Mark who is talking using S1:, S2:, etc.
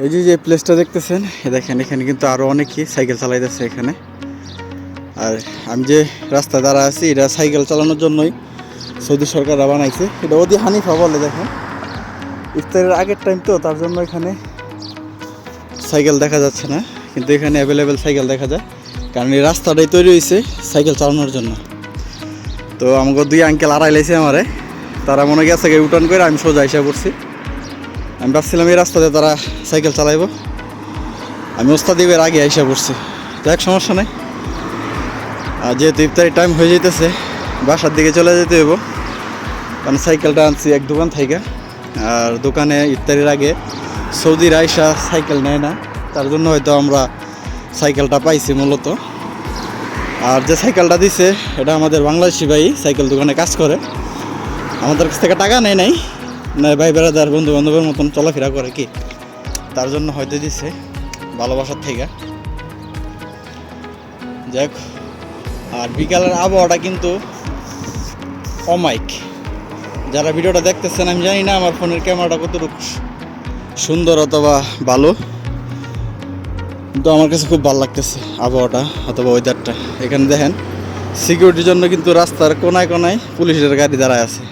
S1: এই যে প্লেসটা দেখতেছেন, দেখেন এখানে কিন্তু আরও অনেকেই সাইকেল চালাইতেছে এখানে। আর আমি যে রাস্তা দ্বারা আছি, এটা সাইকেল চালানোর জন্যই সৌদি সরকাররা বানাইছে। এটা ওদি হানিফা বলে। দেখেন ইফতারের আগের টাইম তো, তার জন্য এখানে সাইকেল দেখা যাচ্ছে না, কিন্তু এখানে অ্যাভেলেবেল সাইকেল দেখা যায়, কারণ এই রাস্তাটাই তৈরি হয়েছে সাইকেল চালানোর জন্য। তো আমাকে দুই আঙ্কেল আড়াই লাইছে আমারে, তারা মনে গেছে ইউটার্ন করে আমি সোজা এসে পড়ছি। আমি ভাবছিলাম এই রাস্তাতে তারা সাইকেল চালাইব, আমি ওস্তাদ দিবের আগে এসে পড়ছি। দেখ সমস্যা নেই, আর যেহেতু ইফতারি টাইম হয়ে যেতেছে বাসার দিকে চলে যেতে হইব, কারণ সাইকেলটা আনছি এক দোকান থেকে। আর দোকানে ইফতারির আগে সৌদির আইসা সাইকেল নেয় না, তার জন্য হয়তো আমরা সাইকেলটা পাইছি মূলত। আর যে সাইকেলটা দিছে এটা আমাদের বাংলাদেশি ভাই সাইকেল দোকানে কাজ করে, আমাদের কাছ থেকে টাকা নেয় নাই, ভাই বেড়াদার বন্ধু বান্ধবের মতন চলাফেরা করে কি, তার জন্য হয়তো দিছে ভালোবাসার থেকে। যাক, আর বিকালের আবহাওয়াটা কিন্তু অমাইক। যারা ভিডিওটা দেখতেছেন, আমি জানি না আমার ফোনের ক্যামেরাটা কতটুকু সুন্দর অথবা ভালো, কিন্তু আমার কাছে খুব ভালো লাগতেছে আবহাওয়াটা অথবা ওয়েদারটা। এখানে দেখেন সিকিউরিটির জন্য কিন্তু রাস্তার কোনায় কোনায় পুলিশের গাড়ি দাঁড়ায় আছে।